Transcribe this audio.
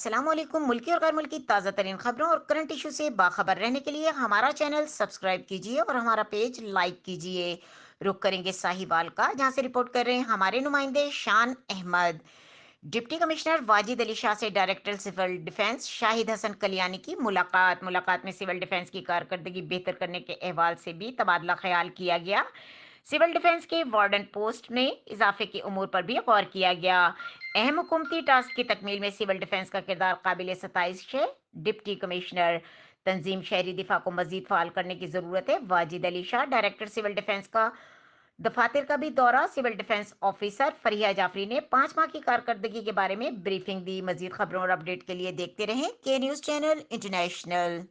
अस्सलामुअलैकुम। मुल्की और गैर मुल्की ताज़ा तरीन खबरों और करंट इशू से बाखबर रहने के लिए हमारा चैनल सब्सक्राइब कीजिए और हमारा पेज लाइक कीजिए। रुक करेंगे साहिवाल का, जहां से रिपोर्ट कर रहे हैं हमारे नुमाइंदे शान अहमद। डिप्टी कमिश्नर वाजिद अली शाह से director civil defence Shahid Hasan Kaliyani की मुलाकात में सिविल डिफेंस की कारकर्दगी बेहतर करने के अहवाल से भी तबादला ख्याल किया गया। सिविल डिफेंस के वार्डन पोस्ट में इजाफे के उमूर पर भी गौर किया गया। अहम हुकूमती टास्क की तकमील में सिविल डिफेंस का किरदार काबिल सताइश है। डिप्टी कमिश्नर तंजीम शहरी दिफा को मजीद फाल करने की जरूरत है। Wajid Ali Shah director civil defence का दफातर का भी दौरा। Civil defence officer Fariya Jafri ने 5 माह की कारकर्दगी के बारे में ब्रीफिंग दी। मजीद खबरों और अपडेट के लिए देखते रहें के न्यूज चैनल इंटरनेशनल।